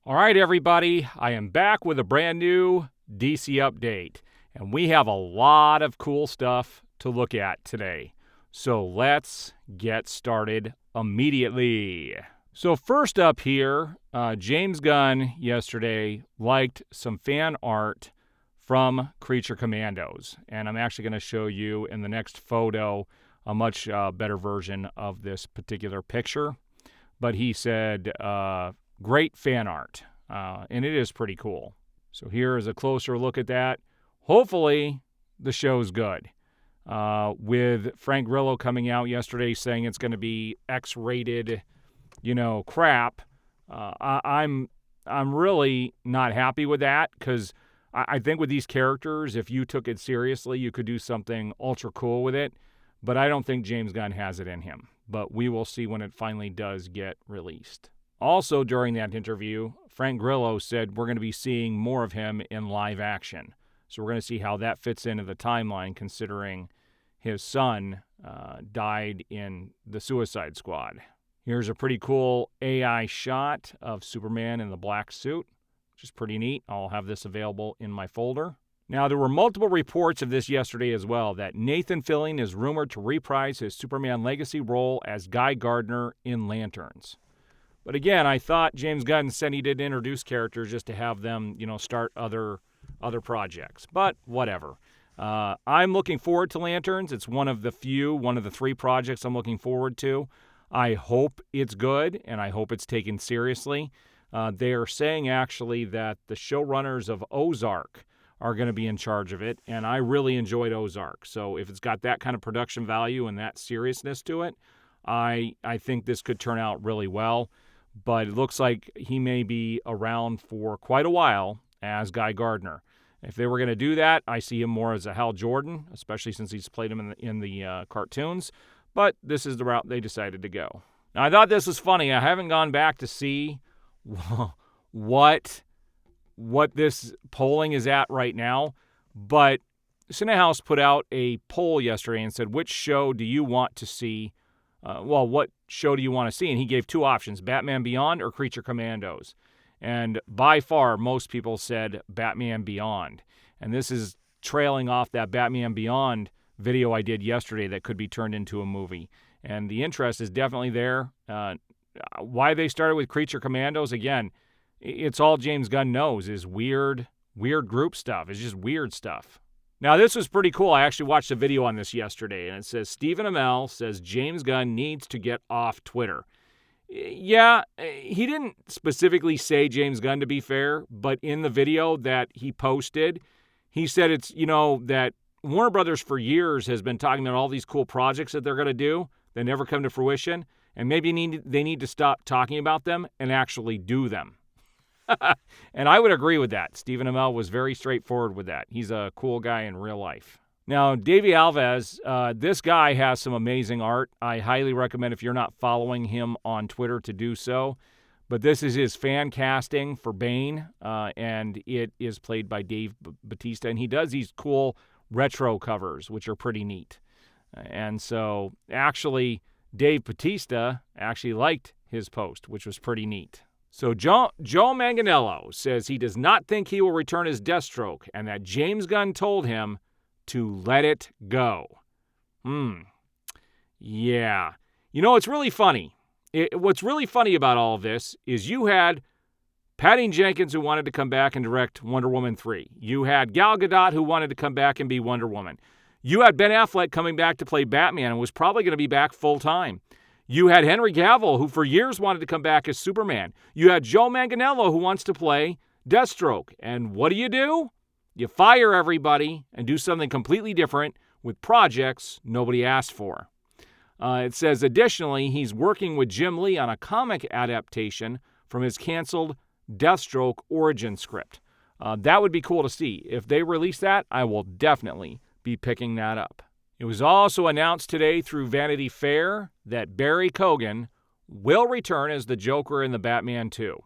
All right, everybody, I am back with a brand new DC update, and we have a lot of cool stuff to look at today. So let's get started immediately. So first up here, James Gunn yesterday liked some fan art from Creature Commandos, and I'm actually going to show you in the next photo a much better version of this particular picture. But he said, great fan art, and it is pretty cool. So here is a closer look at that. Hopefully, the show's good. With Frank Grillo coming out yesterday saying it's going to be X-rated, crap. I'm really not happy with that because I think with these characters, if you took it seriously, you could do something ultra cool with it. But I don't think James Gunn has it in him. But we will see when it finally does get released. Also, during that interview, Frank Grillo said we're going to be seeing more of him in live action. So we're going to see how that fits into the timeline, considering his son died in the Suicide Squad. Here's a pretty cool AI shot of Superman in the black suit, which is pretty neat. I'll have this available in my folder. Now, there were multiple reports of this yesterday as well, that Nathan Fillion is rumored to reprise his Superman legacy role as Guy Gardner in Lanterns. But again, I thought James Gunn said he did introduce characters just to have them, start other projects. But whatever. I'm looking forward to Lanterns. It's one of the 3 projects I'm looking forward to. I hope it's good, and I hope it's taken seriously. They are saying, actually, that the showrunners of Ozark are going to be in charge of it, and I really enjoyed Ozark. So if it's got that kind of production value and that seriousness to it, I think this could turn out really well. But it looks like he may be around for quite a while as Guy Gardner. If they were going to do that, I see him more as a Hal Jordan, especially since he's played him in the cartoons. But this is the route they decided to go. Now, I thought this was funny. I haven't gone back to see what this polling is at right now, but Cinehouse put out a poll yesterday and said, which show do you want to see? What show do you want to see? And he gave 2 options, Batman Beyond or Creature Commandos. And by far, most people said Batman Beyond. And this is trailing off that Batman Beyond video I did yesterday that could be turned into a movie. And the interest is definitely there. Why they started with Creature Commandos, again, it's all James Gunn knows is weird group stuff. It's just weird stuff. Now, this was pretty cool. I actually watched a video on this yesterday, and it says, Stephen Amell says James Gunn needs to get off Twitter. Yeah, he didn't specifically say James Gunn, to be fair, but in the video that he posted, he said it's, that Warner Brothers for years has been talking about all these cool projects that they're going to do that never come to fruition, and maybe they need to stop talking about them and actually do them. And I would agree with that. Stephen Amell was very straightforward with that. He's a cool guy in real life. Now, Davey Alves, this guy has some amazing art. I highly recommend, if you're not following him on Twitter, to do so. But this is his fan casting for Bane, and it is played by Dave Batista. And he does these cool retro covers, which are pretty neat. And so, actually, Dave Batista actually liked his post, which was pretty neat. So Joe Manganello says he does not think he will return as Deathstroke and that James Gunn told him to let it go. Yeah. It's really funny. What's really funny about all of this is you had Patty Jenkins, who wanted to come back and direct Wonder Woman 3. You had Gal Gadot, who wanted to come back and be Wonder Woman. You had Ben Affleck coming back to play Batman and was probably going to be back full time. You had Henry Cavill, who for years wanted to come back as Superman. You had Joe Manganello, who wants to play Deathstroke. And what do? You fire everybody and do something completely different with projects nobody asked for. It says, additionally, he's working with Jim Lee on a comic adaptation from his canceled Deathstroke origin script. That would be cool to see. If they release that, I will definitely be picking that up. It was also announced today through Vanity Fair that Barry Keoghan will return as the Joker in the Batman 2.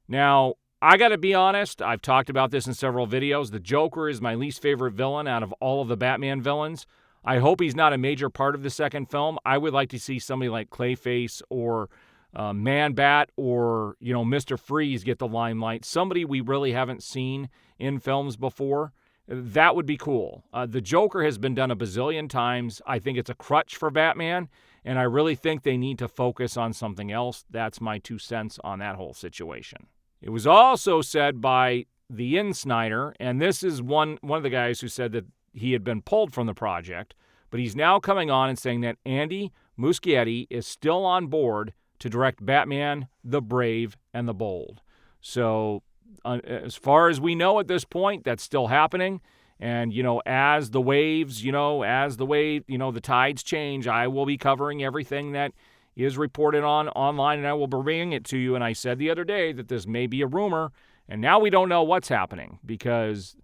Now, I got to be honest, I've talked about this in several videos. The Joker is my least favorite villain out of all of the Batman villains. I hope he's not a major part of the second film. I would like to see somebody like Clayface or Man-Bat or, Mr. Freeze get the limelight, somebody we really haven't seen in films before, that would be cool. The Joker has been done a bazillion times. I think it's a crutch for Batman, and I really think they need to focus on something else. That's my 2 cents on that whole situation. It was also said by the Snyder, and this is one of the guys who said that he had been pulled from the project, but he's now coming on and saying that Andy Muschietti is still on board to direct Batman, the Brave, and the Bold. So as far as we know at this point, that's still happening. And, as the waves, the tides change, I will be covering everything that is reported online, and I will bring it to you. And I said the other day that this may be a rumor, and now we don't know what's happening because,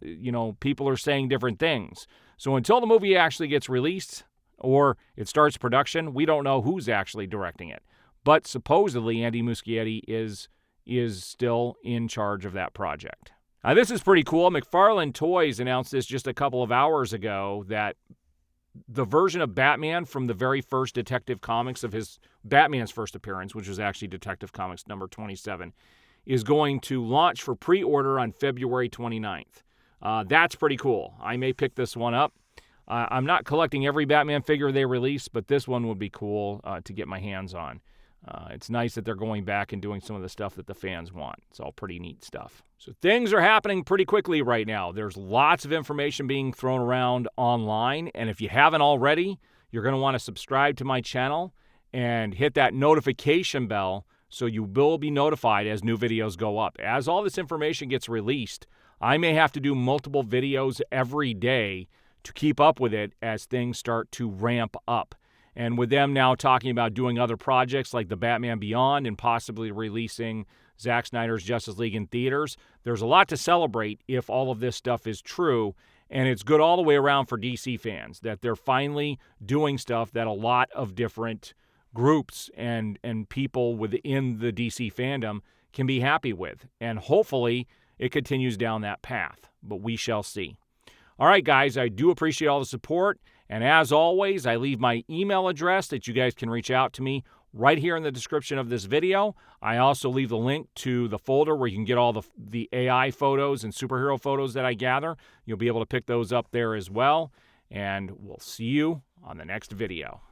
people are saying different things. So until the movie actually gets released or it starts production, we don't know who's actually directing it. But supposedly Andy Muschietti is still in charge of that project. This is pretty cool. McFarlane Toys announced this just a couple of hours ago, that the version of Batman from the very first Detective Comics of his Batman's first appearance, which was actually Detective Comics number 27, is going to launch for pre-order on February 29th. That's pretty cool. I may pick this one up. I'm not collecting every Batman figure they release, but this one would be cool to get my hands on. It's nice that they're going back and doing some of the stuff that the fans want. It's all pretty neat stuff. So things are happening pretty quickly right now. There's lots of information being thrown around online, and if you haven't already, you're going to want to subscribe to my channel and hit that notification bell so you will be notified as new videos go up. As all this information gets released, I may have to do multiple videos every day to keep up with it as things start to ramp up. And with them now talking about doing other projects like the Batman Beyond and possibly releasing Zack Snyder's Justice League in theaters, there's a lot to celebrate if all of this stuff is true. And it's good all the way around for DC fans, that they're finally doing stuff that a lot of different groups and people within the DC fandom can be happy with. And hopefully it continues down that path, but we shall see. All right, guys, I do appreciate all the support. And as always, I leave my email address that you guys can reach out to me right here in the description of this video. I also leave the link to the folder where you can get all the AI photos and superhero photos that I gather. You'll be able to pick those up there as well. And we'll see you on the next video.